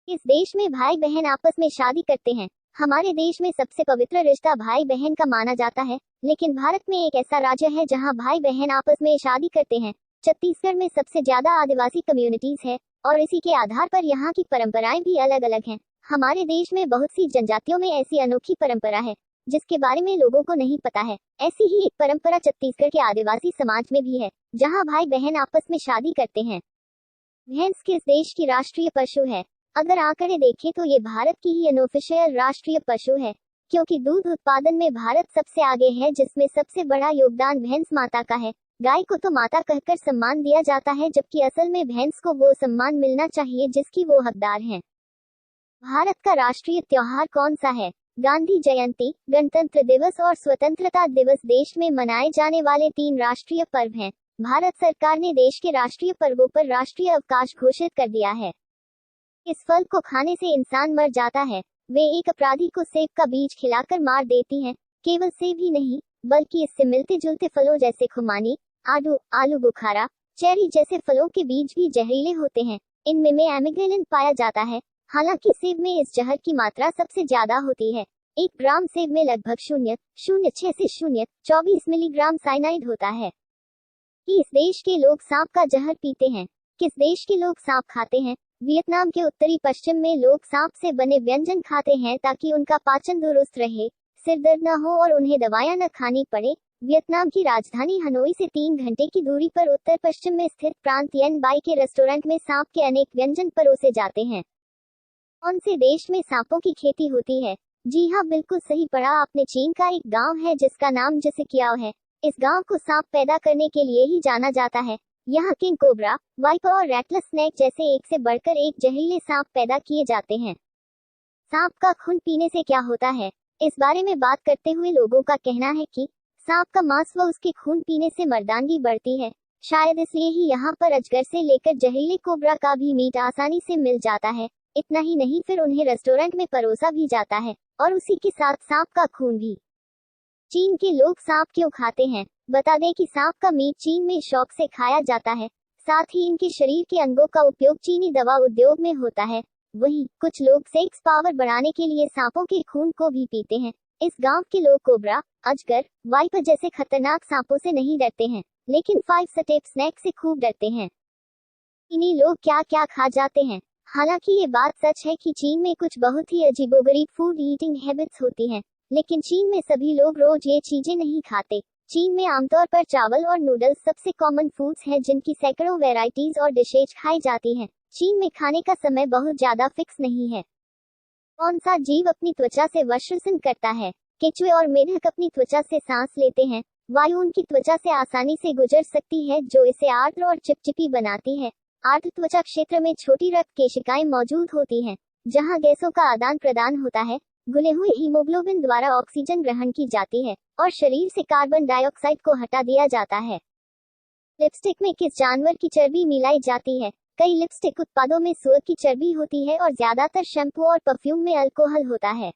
इस देश में भाई बहन आपस में शादी करते हैं। हमारे देश में सबसे पवित्र रिश्ता भाई बहन का माना जाता है, लेकिन भारत में एक ऐसा राज्य है जहां भाई बहन आपस में शादी करते हैं। छत्तीसगढ़ में सबसे ज्यादा आदिवासी कम्युनिटीज है और इसी के आधार पर यहाँ की परंपराएं भी अलग अलग हैं। हमारे देश में बहुत सी जनजातियों में ऐसी अनोखी परंपरा है जिसके बारे में लोगों को नहीं पता है। ऐसी ही एक परंपरा छत्तीसगढ़ के आदिवासी समाज में भी है, जहाँ भाई बहन आपस में शादी करते हैं। भैंस किस देश की राष्ट्रीय पशु है? अगर आंकड़े देखें तो ये भारत की ही अनऑफिशियल राष्ट्रीय पशु है, क्योंकि दूध उत्पादन में भारत सबसे आगे है, जिसमें सबसे बड़ा योगदान भैंस माता का है। गाय को तो माता कहकर सम्मान दिया जाता है, जबकि असल में भैंस को वो सम्मान मिलना चाहिए जिसकी वो हकदार है। भारत का राष्ट्रीय त्योहार कौन सा है? गांधी जयंती, गणतंत्र दिवस और स्वतंत्रता दिवस देश में मनाए जाने वाले 3 राष्ट्रीय पर्व हैं। भारत सरकार ने देश के राष्ट्रीय पर्वों पर राष्ट्रीय अवकाश घोषित कर दिया है। इस फल को खाने से इंसान मर जाता है। वे एक अपराधी को सेब का बीज खिलाकर मार देती हैं। केवल सेब ही नहीं, बल्कि इससे मिलते जुलते फलों जैसे खुमानी, आलू बुखारा, चेरी जैसे फलों के बीज भी जहरीले होते हैं। इनमें में एमिग्रेलिन पाया जाता है। हालांकि सेब में इस जहर की मात्रा सबसे ज्यादा होती है। 1 ग्राम सेब में लगभग 0.06 से 0.24 मिलीग्राम साइनाइड होता है। कि इस देश के लोग सांप का जहर पीते हैं? किस देश के लोग सांप खाते हैं? वियतनाम के उत्तरी पश्चिम में लोग सांप से बने व्यंजन खाते हैं ताकि उनका पाचन दुरुस्त रहे, सिर दर्द न हो और उन्हें दवाइयां न खानी पड़े। वियतनाम की राजधानी हनोई से 3 घंटे की दूरी पर उत्तर पश्चिम में स्थित प्रांत येन बाई के रेस्टोरेंट में सांप के अनेक व्यंजन परोसे जाते हैं। कौन से देश में सांपों की खेती होती है? जी हाँ, बिल्कुल सही पढ़ा आपने। चीन का एक गांव है जिसका नाम जिसिक्याओ है। इस गांव को सांप पैदा करने के लिए ही जाना जाता है। यहाँ किंग कोबरा, वाइपर और रैटलेस स्नेक जैसे एक से बढ़कर एक जहरीले सांप पैदा किए जाते हैं। सांप का खून पीने से क्या होता है? इस बारे में बात करते हुए लोगों का कहना है कि सांप का मांस व उसके खून पीने से मर्दानगी बढ़ती है। शायद इसलिए ही यहाँ पर अजगर से लेकर जहरीले कोबरा का भी मीट आसानी से मिल जाता है। इतना ही नहीं, फिर उन्हें रेस्टोरेंट में परोसा भी जाता है और उसी के साथ सांप का खून भी। चीन के लोग सांप क्यों खाते हैं? बता दें कि सांप का मीट चीन में शौक से खाया जाता है। साथ ही इनके शरीर के अंगों का उपयोग चीनी दवा उद्योग में होता है। वहीं कुछ लोग सेक्स पावर बढ़ाने के लिए सांपों के खून को भी पीते हैं। इस गांव के लोग कोबरा, अजगर, वाइपर जैसे खतरनाक सांपों से नहीं डरते हैं, लेकिन 5 स्टेप स्नैक से खूब डरते हैं। चीनी लोग क्या क्या खा जाते हैं? हालांकि ये बात सच है कि चीन में कुछ बहुत ही अजीबोगरीब फूड ईटिंग हैबिट्स होती हैं, लेकिन चीन में सभी लोग रोज ये चीजें नहीं खाते। चीन में आमतौर पर चावल और नूडल्स सबसे कॉमन फूड्स हैं, जिनकी सैकड़ों वैरायटीज और डिशेज खाई जाती हैं। चीन में खाने का समय बहुत ज्यादा फिक्स नहीं है। कौन सा जीव अपनी त्वचा से वस्त्रसन करता है? केचुए और मेढक अपनी त्वचा से सांस लेते हैं। वायु उनकी त्वचा से आसानी से गुजर सकती है, जो इसे आर्द्र और चिपचिपी बनाती है। आर्द्र त्वचा क्षेत्र में छोटी रक्त केशिकाएं मौजूद होती हैं, जहां गैसों का आदान प्रदान होता है। घुले हुए हीमोग्लोबिन द्वारा ऑक्सीजन ग्रहण की जाती है और शरीर से कार्बन डाइऑक्साइड को हटा दिया जाता है। लिपस्टिक में किस जानवर की चर्बी मिलाई जाती है? कई लिपस्टिक उत्पादों में सुअर की चर्बी होती है और ज्यादातर शैम्पू और परफ्यूम में अल्कोहल होता है।